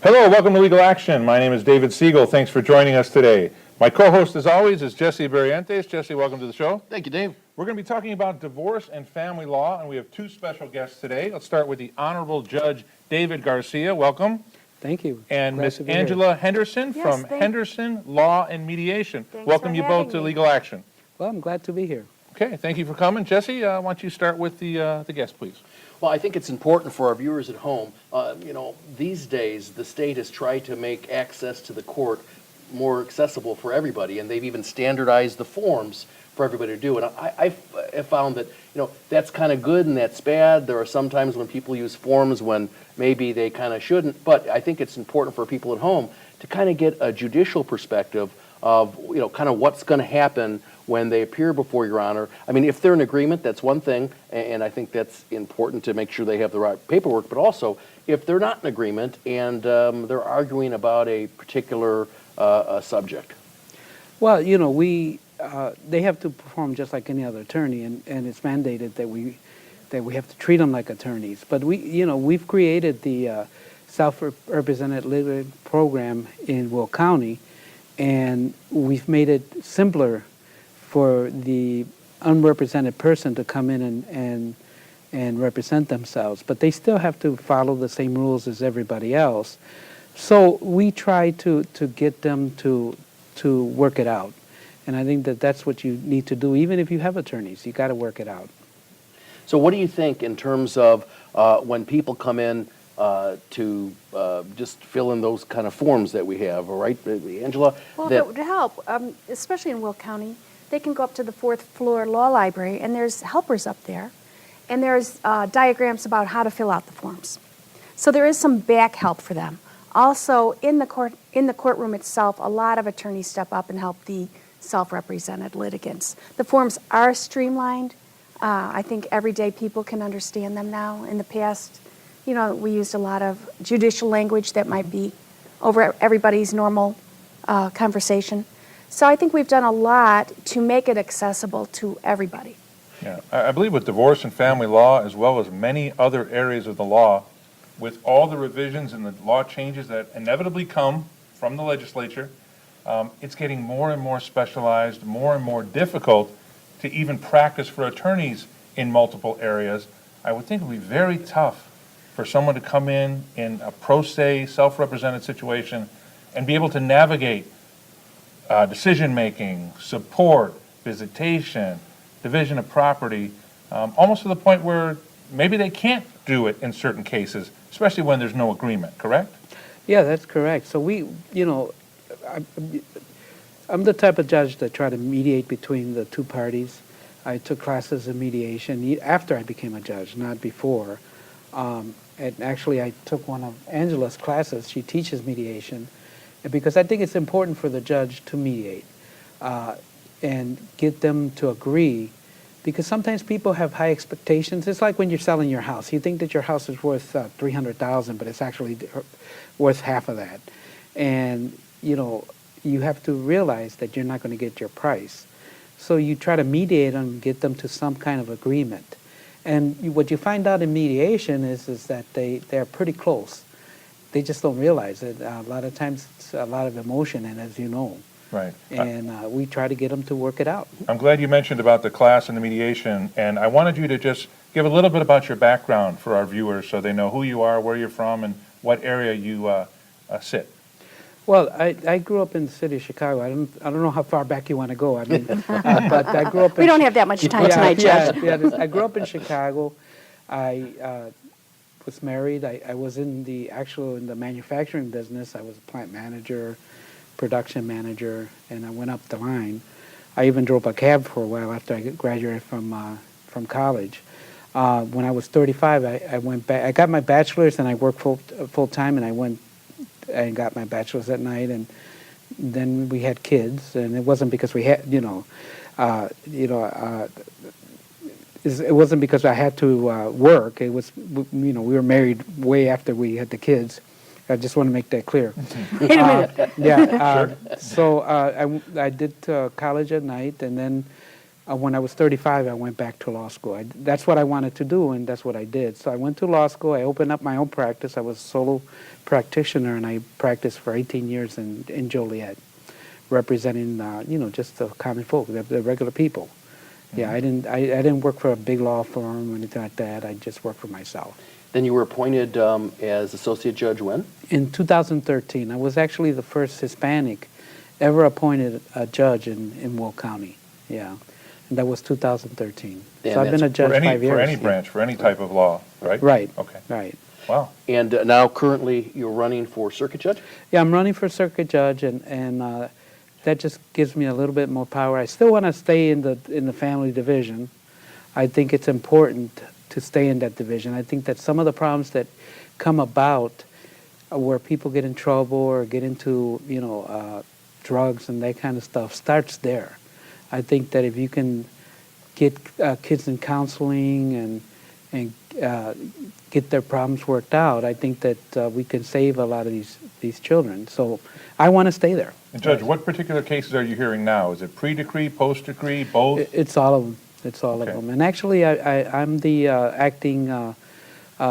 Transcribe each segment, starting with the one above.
Hello, welcome to Legal Action. My name is David Siegel. Thanks for joining us today. My co-host, as always, is Jesse Barrientos. Jesse, welcome to the show. Thank you, Dave. We're going to be talking about divorce and family law, and we have two special guests today. Let's start with the Honorable Judge David Garcia. Welcome. Thank you. And Glad Ms. to be here. Angela Henderson Yes, from Henderson Law and Mediation. Thanks Welcome for you having both to me. Legal Action. Well, I'm glad to be here. Okay, thank you for coming. Jesse, why don't you start with the guest, please? Well, I think it's important for our viewers at home. These days, the state has tried to make access to the court more accessible for everybody, and they've even standardized the forms for everybody to do. And I have found that, that's kind of good and that's bad. There are some times when people use forms when maybe they kind of shouldn't, but I think it's important for people at home to kind of get a judicial perspective of, kind of what's going to happen when they appear before Your Honor. I mean, if they're in agreement, that's one thing, and I think that's important to make sure they have the right paperwork, but also if they're not in agreement and they're arguing about a particular subject. Well, they have to perform just like any other attorney, and it's mandated that we have to treat them like attorneys. But we've created the self-represented legal program in Will County, and we've made it simpler for the unrepresented person to come in and represent themselves, but they still have to follow the same rules as everybody else. So we try to get them to work it out, and I think that's what you need to do. Even if you have attorneys, you got to work it out. So what do you think in terms of when people come in to just fill in those kind of forms that we have, all right, Angela? Well, if it would help, especially in Will County, they can go up to the 4th floor law library, and there's helpers up there, and there's diagrams about how to fill out the forms. So there is some back help for them. Also, in the courtroom itself, a lot of attorneys step up and help the self-represented litigants. The forms are streamlined. I think everyday people can understand them now. In the past, we used a lot of judicial language that might be over everybody's normal conversation. So I think we've done a lot to make it accessible to everybody. Yeah, I believe with divorce and family law, as well as many other areas of the law, with all the revisions and the law changes that inevitably come from the legislature, it's getting more and more specialized, more and more difficult to even practice for attorneys in multiple areas. I would think it would be very tough for someone to come in a pro se, self-represented situation and be able to navigate decision-making, support, visitation, division of property, almost to the point where maybe they can't do it in certain cases, especially when there's no agreement, correct? Yeah, that's correct. So I'm the type of judge that try to mediate between the two parties. I took classes in mediation after I became a judge, not before. And actually, I took one of Angela's classes. She teaches mediation, because I think it's important for the judge to mediate and get them to agree, because sometimes people have high expectations. It's like when you're selling your house. You think that your house is worth $300,000, but it's actually worth half of that. And, you have to realize that you're not going to get your price. So you try to mediate and get them to some kind of agreement. And what you find out in mediation is that they're pretty close. They just don't realize it. A lot of times it's a lot of emotion, and as you know. Right. And we try to get them to work it out. I'm glad you mentioned about the class and the mediation, and I wanted you to just give a little bit about your background for our viewers so they know who you are, where you're from, and what area you sit. Well, I grew up in the city of Chicago. I don't know how far back you want to go. I mean, but I grew up. We don't have that much time tonight, Judge. I grew up in Chicago. I was married. I was in the manufacturing business. I was a plant manager, production manager, and I went up the line. I even drove a cab for a while after I graduated from college. When I was 35, I went back. I got my bachelor's, and I worked full time, and I went and got my bachelor's at night, and then we had kids, and it wasn't because we had, it's it wasn't because I had to work. It was, we were married way after we had the kids. I just want to make that clear. Wait a minute. Yeah. So I did college at night, and then when I was 35, I went back to law school. That's what I wanted to do, and that's what I did. So I went to law school. I opened up my own practice. I was a solo practitioner, and I practiced for 18 years in Joliet, representing just the common folk, the regular people. Yeah, I didn't work for a big law firm or anything like that. I just worked for myself. Then you were appointed as associate judge when? In 2013, I was actually the first Hispanic ever appointed a judge in Will County. Yeah, and that was 2013. And So I've been a judge For 5 years. For any yeah. branch, for any type of law, right? Right. Okay. Right. Wow. And now currently you're running for circuit judge? Yeah, I'm running for circuit judge, and that just gives me a little bit more power. I still want to stay in the family division. I think it's important to stay in that division. I think that some of the problems that come about where people get in trouble or get into drugs and that kind of stuff starts there. I think that if you can get kids in counseling and get their problems worked out, I think that we can save a lot of these children. So I want to stay there. And Judge, what particular cases are you hearing now? Is it pre-decree, post-decree, both? It's all of them. It's all Okay. of them. And actually, I'm the acting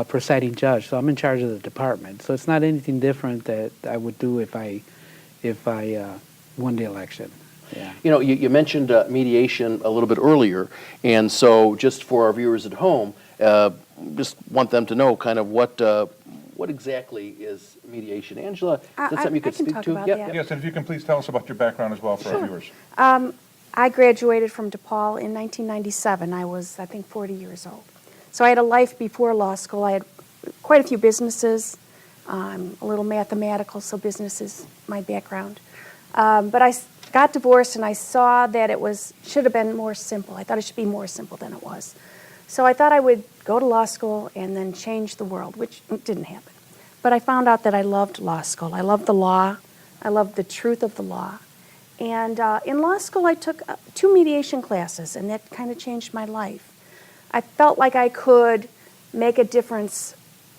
presiding judge, so I'm in charge of the department. So it's not anything different that I would do if I won the election. Yeah. You mentioned mediation a little bit earlier, and so just for our viewers at home, just want them to know kind of what exactly is mediation. Angela, is that something you could I can speak talk to? about Yep, that. yep. Yes, and if you can please tell us about your background as well for our Sure. viewers. I graduated from DePaul in 1997. I was, I think, 40 years old. So I had a life before law school. I had quite a few businesses. I'm a little mathematical, so business is my background. But I got divorced, and I saw that should have been more simple. I thought it should be more simple than it was. So I thought I would go to law school and then change the world, which didn't happen. But I found out that I loved law school. I loved the law. I loved the truth of the law. And in law school, I took 2 mediation classes, and that kind of changed my life. I felt like I could make a difference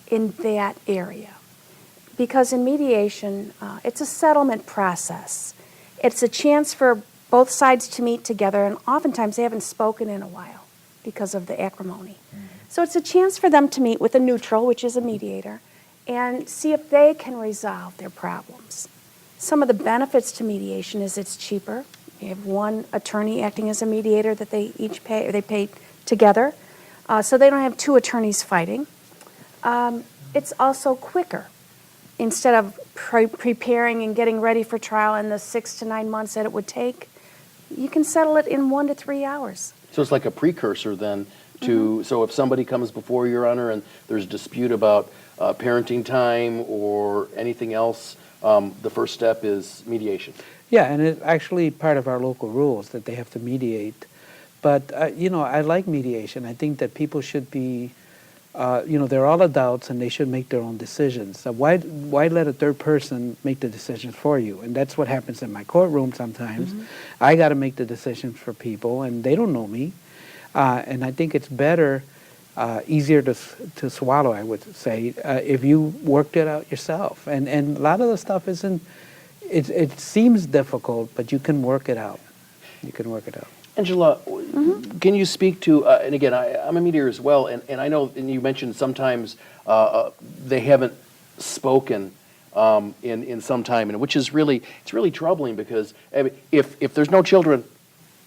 in that area. Because in mediation, it's a settlement process. It's a chance for both sides to meet together, and oftentimes they haven't spoken in a while because of the acrimony. So it's a chance for them to meet with a neutral, which is a mediator, and see if they can resolve their problems. Some of the benefits to mediation is it's cheaper. You have one attorney acting as a mediator that they each pay, or they pay together, so they don't have 2 attorneys fighting. It's also quicker. Instead of preparing and getting ready for trial in the 6 to 9 months that it would take, you can settle it in 1 to 3 hours. So it's like a precursor then to, so if somebody comes before Your Honor and there's a dispute about parenting time or anything else, the first step is mediation. Yeah, and it's actually part of our local rules that they have to mediate. But, I like mediation. I think that people should be, they're all adults and they should make their own decisions. So why let a third person make the decisions for you? And that's what happens in my courtroom sometimes. I got to make the decisions for people, and they don't know me. And I think it's better, easier to swallow, I would say, if you worked it out yourself. And a lot of the stuff isn't, it seems difficult, but you can work it out. You can work it out. Angela, can you speak to, and again, I'm a mediator as well, and I know, and you mentioned sometimes they haven't spoken in some time, and which is really, it's really troubling because if there's no children,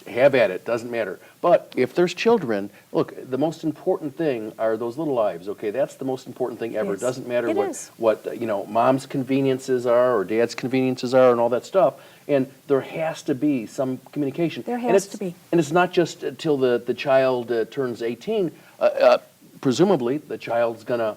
have at it, doesn't matter. But if there's children, look, the most important thing are those little lives, okay? That's the most important thing ever. Yes, It doesn't matter it what, is. mom's conveniences are or dad's conveniences are and all that stuff. And there has to be some communication. There And has it's- to be. And it's not just until the child turns 18. Presumably, the child's gonna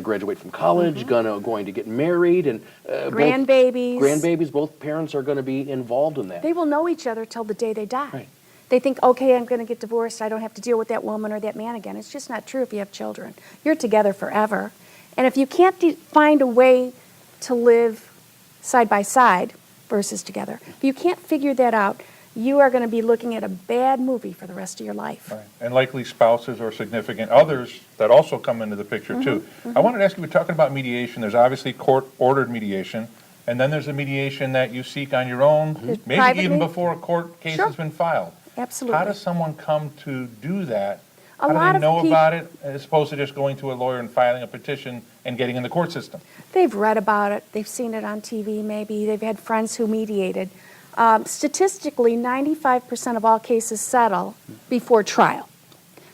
graduate from college, going to get married, and Grandbabies. Grandbabies. Both parents are going to be involved in that. They will know each other till the day they die. Right. They think, okay, I'm going to get divorced. I don't have to deal with that woman or that man again. It's just not true if you have children. You're together forever. And if you can't find a way to live side by side versus together, if you can't figure that out, you are going to be looking at a bad movie for the rest of your life. Right. And likely spouses or significant others that also come into the picture too. I wanted to ask you, we're talking about mediation, there's obviously court-ordered mediation, and then there's a mediation that you seek on your own, There's maybe private even me- before a court case Sure. has been filed. Absolutely. How does someone come to do that? A How lot do they of know peop- about it, as opposed to just going to a lawyer and filing a petition and getting in the court system? They've read about it, they've seen it on TV maybe, they've had friends who mediated. Statistically, 95% of all cases settle before trial.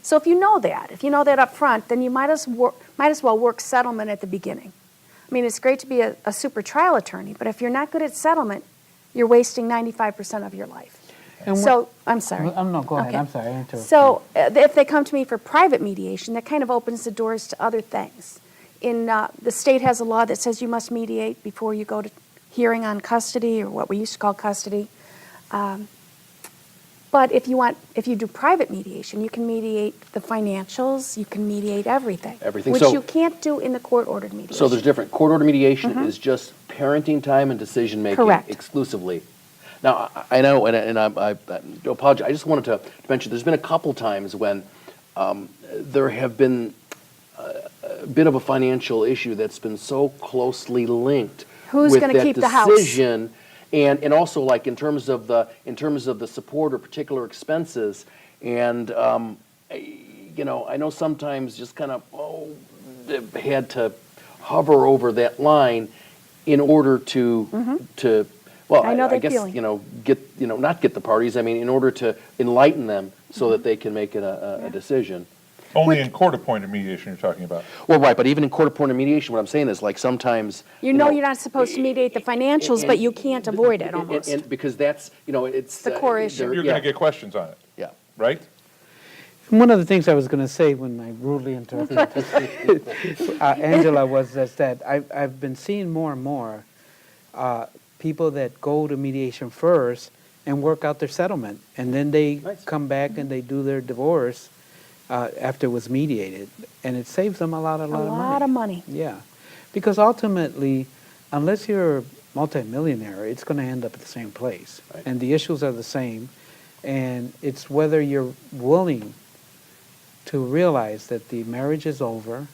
So if you know that up front, then you might as well work settlement at the beginning. I mean, it's great to be a super trial attorney, but if you're not good at settlement, you're wasting 95% of your life. And So, I'm sorry. No, go ahead, Okay. I'm sorry, I interrupted. So if they come to me for private mediation, that kind of opens the doors to other things. The state has a law that says you must mediate before you go to hearing on custody, or what we used to call custody. But if you do private mediation, you can mediate the financials, you can mediate everything. Everything. Which So- you can't do in the court-ordered mediation. So there's different, court order mediation is just parenting time and decision-making Correct. exclusively. Now, I know, and I do apologize, I just wanted to mention, there's been a couple times when there have been a bit of a financial issue that's been so closely linked Who's with gonna that keep the house? decision, and also like in terms of the support or particular expenses, and I know sometimes just kind of had to hover over that line in order to well, I know I that guess feeling. not get the parties. I mean, in order to enlighten them so that they can make a decision. Only in court-appointed mediation you're talking about. Well, right, but even in court-appointed mediation, what I'm saying is, like, sometimes You know you're not supposed to mediate the financials, but you can't avoid it almost. and because that's it's the core issue. You're going to get questions on it, yeah. right? One of the things I was going to say when I rudely interrupted Angela was that I've been seeing more and more people that go to mediation first and work out their settlement, and then they Nice. come back and they do their divorce after it was mediated, and it saves them a lot of money. Yeah, because ultimately, unless you're a multimillionaire, it's going to end up at the same place, Right. and the issues are the same, and it's whether you're willing to realize that the marriage is over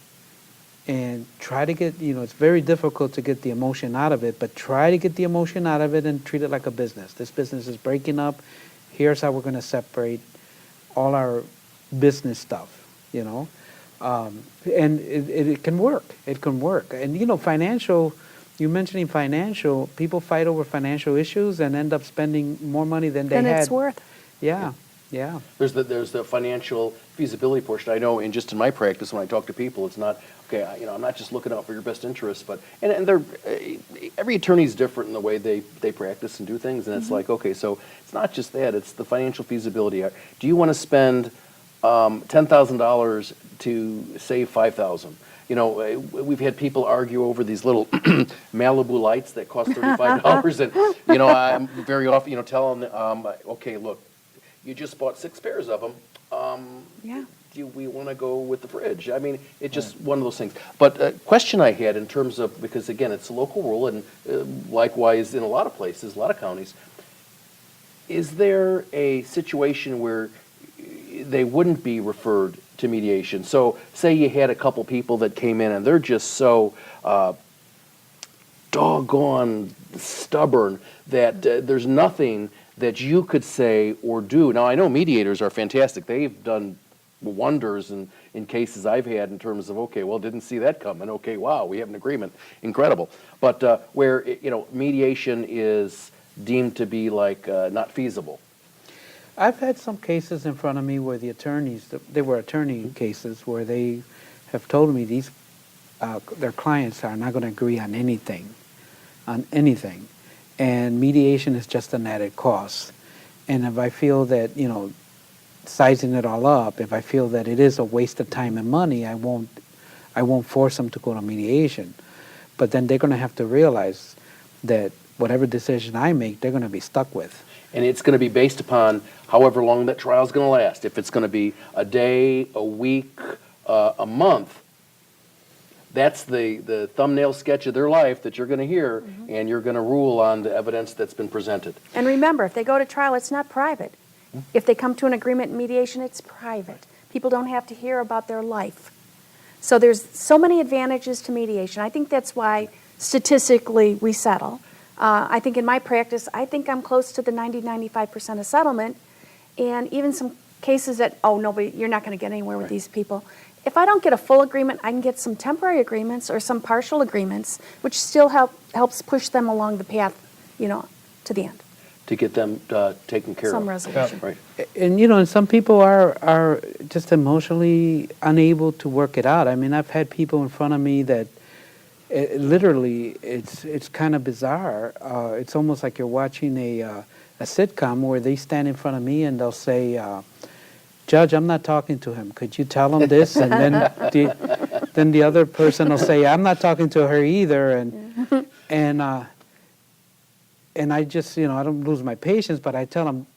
and try to get, it's very difficult to get the emotion out of it, but try to get the emotion out of it and treat it like a business. This business is breaking up. Here's how we're going to separate all our business stuff, and it can work. It can work. And, financial, you mentioning financial, people fight over financial issues and end up spending more money than they Then had. it's worth. Yeah. There's the financial feasibility portion. I know, in my practice, when I talk to people, it's not okay. I'm not just looking out for your best interests, but and they're every attorney's different in the way they practice and do things, and it's like, okay, so it's not just that; it's the financial feasibility. Do you want to spend $10,000 to save $5,000? We've had people argue over these little Malibu lights that cost $35, and I'm very often telling them, okay, look. You just bought 6 pairs of them. Yeah. Do we want to go with the fridge? I mean, it's just one of those things. But a question I had in terms of, because again, it's a local rule, and likewise in a lot of places, a lot of counties, is there a situation where they wouldn't be referred to mediation? So say you had a couple people that came in and they're just so doggone stubborn that there's nothing that you could say or do. Now, I know mediators are fantastic. They've done wonders in cases I've had in terms of, okay, well, didn't see that coming. Okay, wow, we have an agreement. Incredible. But where, mediation is deemed to be like not feasible. I've had some cases in front of me where the attorneys, they were attorney cases where they have told me their clients are not going to agree on anything. And mediation is just an added cost. And if I feel that, sizing it all up, if I feel that it is a waste of time and money, I won't force them to go to mediation. But then they're going to have to realize that whatever decision I make, they're going to be stuck with. And it's going to be based upon however long that trial is going to last. If it's going to be a day, a week, a month, that's the thumbnail sketch of their life that you're going to hear, and you're going to rule on the evidence that's been presented. And remember, if they go to trial, it's not private. If they come to an agreement in mediation, it's private. People don't have to hear about their life. So there's so many advantages to mediation. I think that's why statistically we settle. I think in my practice, I think I'm close to the 90-95% of settlement, and even some cases that, oh, nobody, you're not going to get anywhere with these people. If I don't get a full agreement, I can get some temporary agreements or some partial agreements, which still helps push them along the path, to the end. To get them taken care Some of. resolution. Right. And and some people are just emotionally unable to work it out. I mean, I've had people in front of me that literally it's kind of bizarre. It's almost like you're watching a sitcom where they stand in front of me and they'll say, "Judge, I'm not talking to him. Could you tell him this?" And then the other person will say, "I'm not talking to her either." And I just, I don't lose my patience, but I tell them,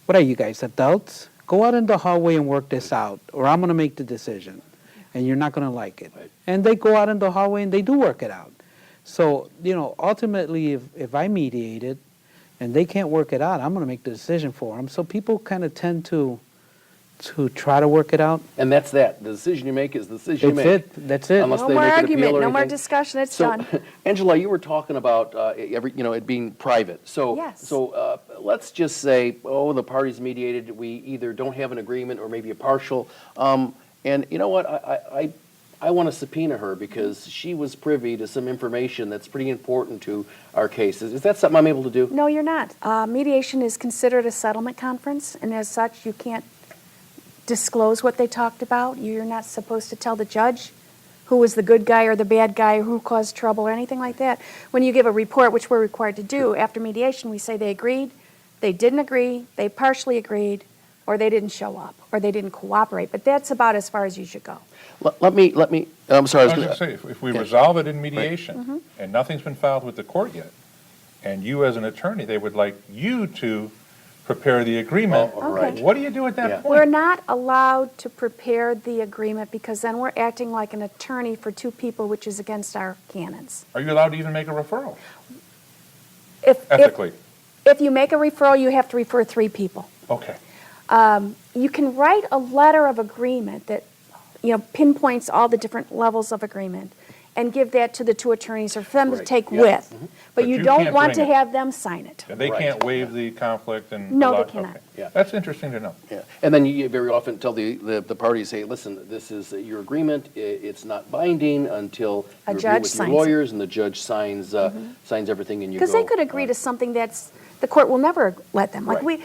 what are you guys, adults? Go out in the hallway and work this out, or I'm going to make the decision, and you're not going to like it. Right. And they go out in the hallway and they do work it out. So, ultimately, if I mediate it and they can't work it out, I'm going to make the decision for them. So people kind of tend to try to work it out. And that's that. The decision you make is the decision you That's make. it. That's it. Unless No they more make an argument, appeal or no more anything. discussion, it's So, done. Angela, you were talking about it being private. So, Yes. let's just say, the parties mediated. We either don't have an agreement or maybe a partial. And you know what? I want to subpoena her because she was privy to some information that's pretty important to our cases. Is that something I'm able to do? No, you're not. Mediation is considered a settlement conference, and as such, you can't disclose what they talked about. You're not supposed to tell the judge who was the good guy or the bad guy, or who caused trouble or anything like that. When you give a report, which we're required to do, after mediation, we say they agreed, they didn't agree, they partially agreed, or they didn't show up, or they didn't cooperate. But that's about as far as you should go. Let me, I'm sorry. I was going to say, if we resolve it in mediation, and nothing's been filed with the court yet, and you as an attorney, they would like you to prepare the agreement. Oh, right. What do you do at that Yeah. point? We're not allowed to prepare the agreement because then we're acting like an attorney for two people, which is against our canons. Are you allowed to even make a referral, If ethically? If you make a referral, you have to refer three people. Okay. You can write a letter of agreement that, pinpoints all the different levels of agreement and give that to the two attorneys or for them to Right. take Yeah. with. Mhm. But But you you don't can't want bring to it. have them sign it. And they Right. can't waive the conflict and. No, they allow- cannot. okay. Yeah. That's interesting to know. Yeah, and then you very often tell the parties, hey, listen, this is your agreement. It's not binding until A you review judge with your signs it. lawyers and the judge signs everything and you go. Because they could agree to something that's, the court will never let them. Like Right.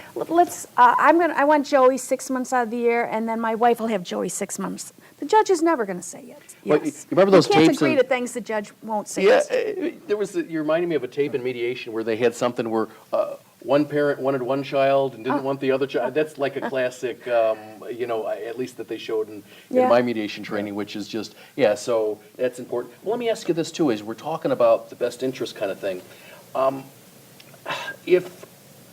I want Joey 6 months out of the year, and then my wife will have Joey 6 months. The judge is never going to say yes. Well, Yes. you remember those You can't tapes agree in- to things the judge won't say Yeah, yes. you reminded me of a tape in mediation where they had something where one parent wanted one child and didn't want the other child. That's like a classic, at least that they showed in Yeah. my mediation training, which is just, so that's important. Well, let me ask you this too, is we're talking about the best interest kind of thing. If,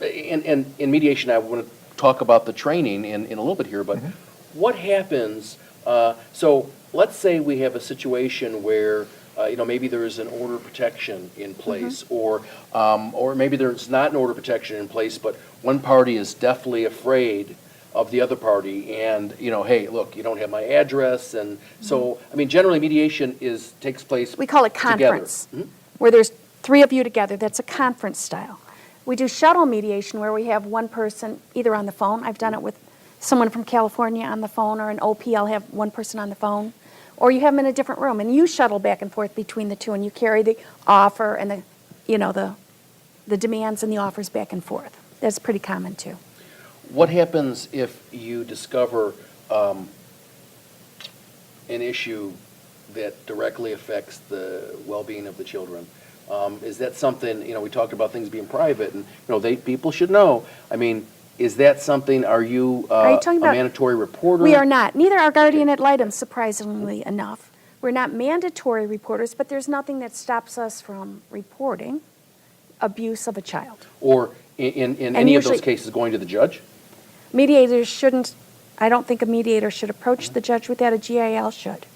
in mediation, I want to talk about the training in a little bit here, but what happens, so let's say we have a situation where, maybe there is an order of protection in place, or maybe there's not an order of protection in place, but one party is deathly afraid of the other party, and, hey, look, you don't have my address, and so, generally mediation takes place We call it together. conference, where there's three of you together. That's a conference style. We do shuttle mediation where we have one person either on the phone. I've done it with someone from California on the phone, or an OP, I'll have one person on the phone. Or you have them in a different room, and you shuttle back and forth between the two, and you carry the offer and the demands and the offers back and forth. That's pretty common, too. What happens if you discover an issue that directly affects the well-being of the children? Is that something, we talked about things being private, and, people should know. Is that something, are you Are you talking a about- mandatory reporter? We are not. Neither are guardian ad litem, surprisingly enough. We're not mandatory reporters, but there's nothing that stops us from reporting abuse of a child. Or in any of those usually- cases, going to the judge? Mediators shouldn't, I don't think a mediator should approach the judge with that. A GIL should.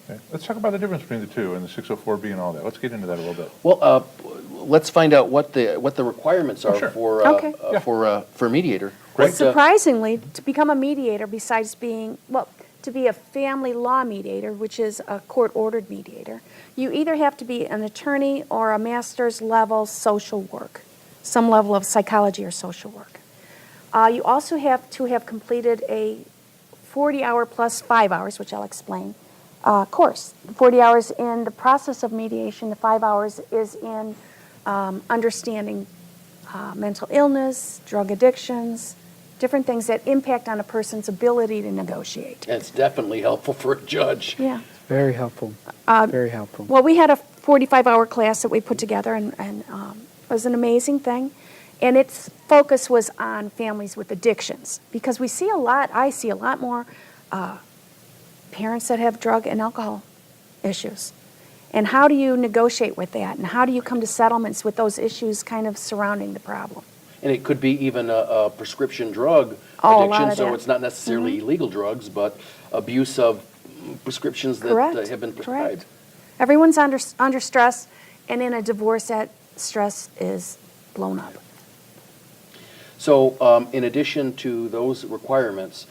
Right. Okay. Let's talk about the difference between the two and the 604B and all that. Let's get into that a little bit. Well, let's find out what the requirements are sure. for, Okay. for a mediator. Well, What, surprisingly, to become a mediator, besides being, well, to be a family law mediator, which is a court-ordered mediator, you either have to be an attorney or a master's level social work, some level of psychology or social work. You also have to have completed a 40-hour plus 5 hours, which I'll explain, course. 40 hours in the process of mediation, the 5 hours is in understanding mental illness, drug addictions, different things that impact on a person's ability to negotiate. it's definitely helpful for a judge. Yeah. Very helpful, very helpful. Well, we had a 45-hour class that we put together, and it was an amazing thing. And its focus was on families with addictions, because we see a lot, I see a lot more parents that have drug and alcohol issues. And how do you negotiate with that? And how do you come to settlements with those issues kind of surrounding the problem? And it could be even a prescription drug Oh, a lot addiction, of so that. it's not necessarily illegal drugs, but abuse of prescriptions that Correct. have been Correct. prescribed. Everyone's under stress, and in a divorce, that stress is blown up. So in addition to those requirements,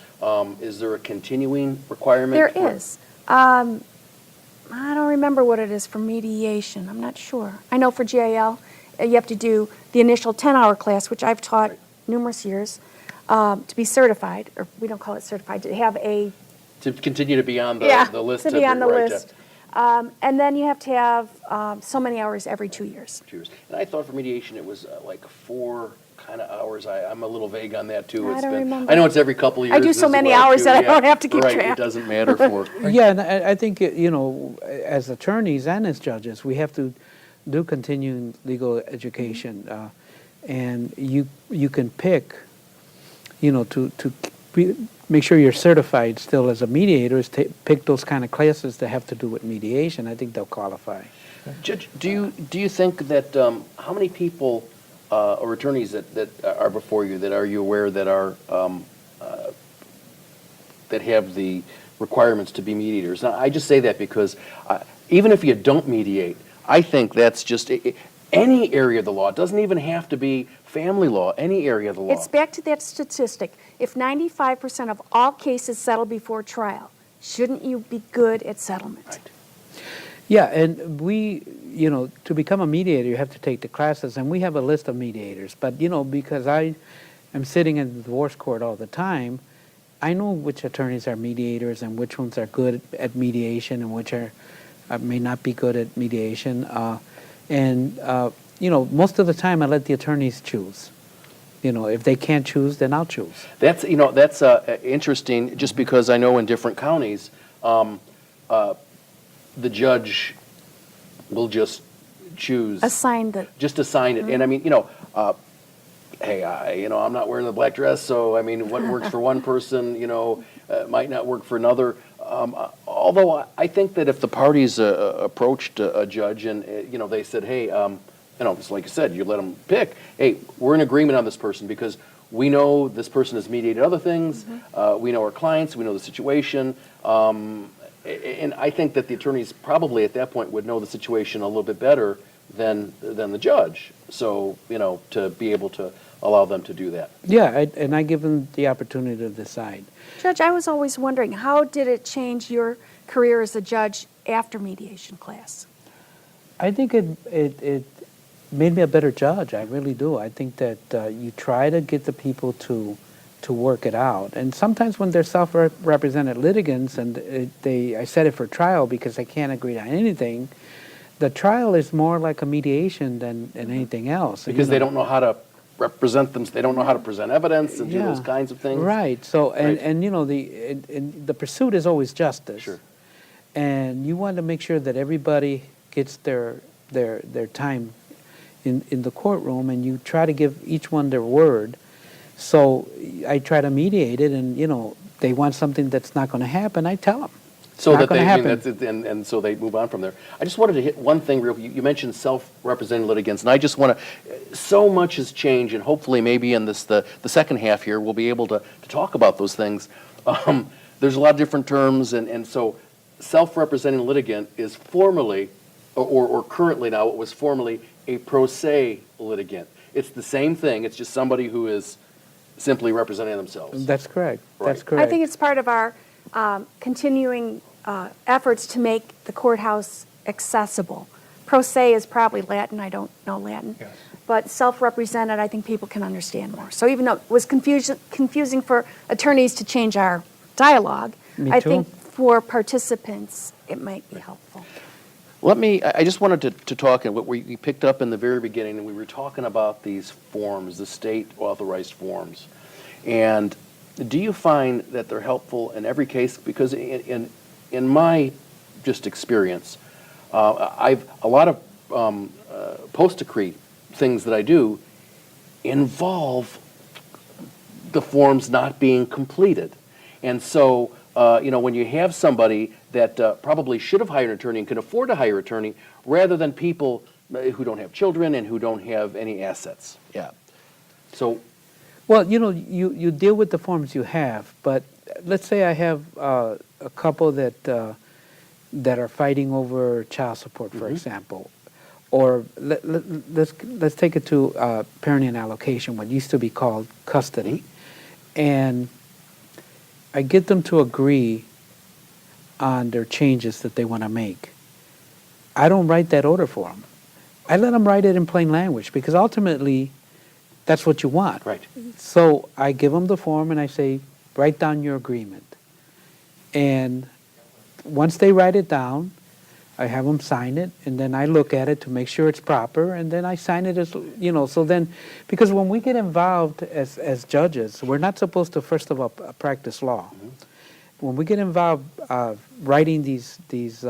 is there a continuing requirement? There for- is. I don't remember what it is for mediation. I'm not sure. I know for GIL, you have to do the initial 10-hour class, which I've taught numerous years, to be certified, or we don't call it certified, to have a To continue to be on the list. to be on the right, list. And then you have to have so many hours every 2 years. 2 years. And I thought for mediation it was like 4 kind of hours. I'm a little vague on that too. I It's don't been, remember. I know it's every couple of years. I do so as many well, hours too, that I yeah. don't have to keep Right, track. it doesn't matter for. Yeah, and I think, as attorneys and as judges, we have to do continuing legal education. And you can pick, to make sure you're certified still as a mediator, is pick those kind of classes that have to do with mediation. I think they'll qualify. Judge, do you think that, how many people or attorneys that are before you, that are you aware that are, that have the requirements to be mediators? Now, I just say that because even if you don't mediate, I think that's just any area of the law. It doesn't even have to be family law, any area of the law. It's back to that statistic. If 95% of all cases settle before trial, shouldn't you be good at settlement? Right. Yeah, and we, to become a mediator, you have to take the classes, and we have a list of mediators. But, because I am sitting in the divorce court all the time, I know which attorneys are mediators and which ones are good at mediation and which are may not be good at mediation. Most of the time I let the attorneys choose. If they can't choose, then I'll choose. That's interesting, just because I know in different counties, the judge will just choose. Assign the, Just assign it. And I mean, hey, I'm not wearing the black dress, so I mean, what works for one person, might not work for another. Although I think that if the parties approached a judge and, they said, hey, it's like you said, you let them pick, hey, we're in agreement on this person because we know this person has mediated other things, we know our clients, we know the situation, and I think that the attorneys probably at that point would know the situation a little bit better than the judge, so, to be able to allow them to do that. Yeah, and I give them the opportunity to decide. Judge, I was always wondering, how did it change your career as a judge after mediation class? I think it made me a better judge. I really do. I think that you try to get the people to work it out. And sometimes when they're self-represented litigants and I set it for trial because they can't agree on anything, the trial is more like a mediation than anything else. Because they don't know how to represent them, they don't know how to present evidence and do those kinds of things. Right. So, Right. and the pursuit is always justice. Sure. And you want to make sure that everybody gets their time in the courtroom, and you try to give each one their word. So I try to mediate it, and they want something that's not going to happen, I tell them. So Not that gonna they, happen. that's it, and so they move on from there. I just wanted to hit one thing real. You mentioned self-represented litigants, and I just want to. So much has changed, and hopefully, maybe in this the second half here, we'll be able to talk about those things. There's a lot of different terms, and so self-representing litigant is formerly, or currently now, it was formerly a pro se litigant. It's the same thing, it's just somebody who is simply representing themselves. That's correct. That's Right. correct. I think it's part of our continuing efforts to make the courthouse accessible. Pro se is probably Latin, I don't know Latin. Yes. But self-represented, I think people can understand more. So even though it was confusing for attorneys to change our dialogue, Me I too. think for participants, it might be helpful. I just wanted to talk, and what we picked up in the very beginning, and we were talking about these forms, the state authorized forms. And do you find that they're helpful in every case? Because in my just experience, a lot of post-decree things that I do involve the forms not being completed. And so, when you have somebody that probably should have hired an attorney and can afford to hire an attorney, rather than people who don't have children and who don't have any assets. Yeah. So, Well, you deal with the forms you have, but let's say I have a couple that are fighting over child support, for example, or let's take it to parenting allocation, what used to be called custody, and I get them to agree on their changes that they want to make. I don't write that order for them. I let them write it in plain language because ultimately that's what you want. right. So I give them the form and I say, write down your agreement. And once they write it down, I have them sign it, and then I look at it to make sure it's proper, and then I sign it as, so then, because when we get involved as judges, we're not supposed to, first of all, practice law. When we get involved writing these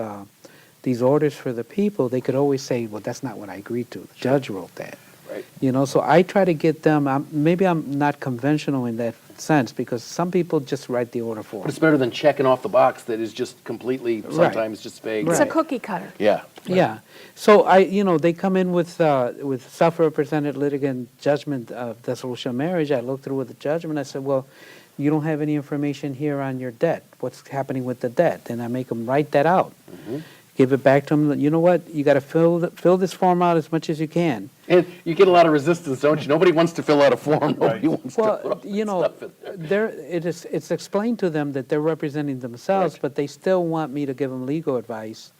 orders for the people, they could always say, well, that's not what I agreed to. The judge wrote that. Right. So I try to get them, maybe I'm not conventional in that sense, because some people just write the order for But it's them. better than checking off the box that is just completely, sometimes just vague. It's a Right. cookie cutter. Yeah. Yeah. So they come in with self-represented litigant judgment of dissolution of marriage. I look through with the judgment. I said, well, you don't have any information here on your debt. What's happening with the debt? And I make them write that out. Give it back to them. You know what? You got to fill this form out as much as you can. And you get a lot of resistance, don't you? Nobody wants to fill out a form. Nobody Right. wants to put all Well, that stuff in there. it's explained to them that they're representing themselves, Right. but they still want me to give them legal advice,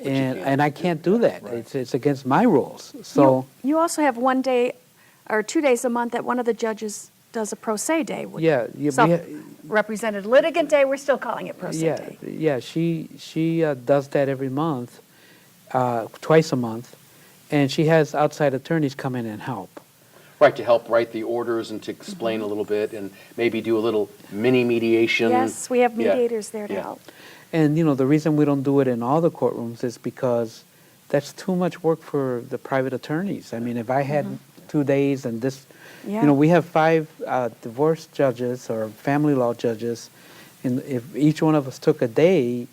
can't and I can't do that. Right. It's against my rules. So You also have 1 day or 2 days a month that one of the judges does a pro se day. yeah, Self-represented litigant day, we're still calling it pro se yeah, day. yeah. She does that every month, twice a month, and she has outside attorneys come in and help. Right, to help write the orders and to explain a little bit and maybe do a little mini mediation. Yes, we have Yeah. mediators there to Yeah. help. And the reason we don't do it in all the courtrooms is because that's too much work for the private attorneys. I mean, if I had 2 days and this, Yeah. we have 5 divorce judges or family law judges, and if each one of us took a day,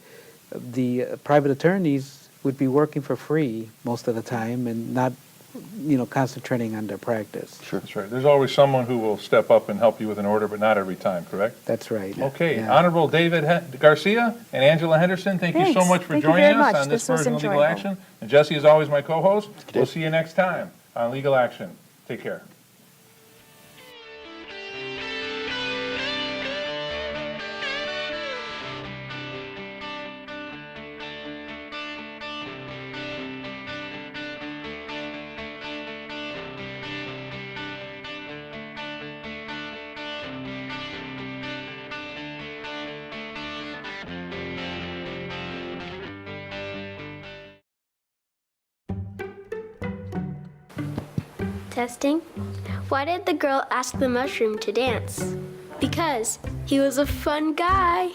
the private attorneys would be working for free most of the time and not, concentrating on their practice. Sure. That's right. There's always someone who will step up and help you with an order, but not every time, correct? That's right. Okay, Yeah. Honorable David Garcia and Angela Henderson, thank you so Thanks. much for Thank you joining very us much. on this This was version of Legal enjoyable. Action. And Jesse is always my co-host. We'll see you next time on Legal Action. Take care. Testing. Why did the girl ask the mushroom to dance? Because he was a fun guy.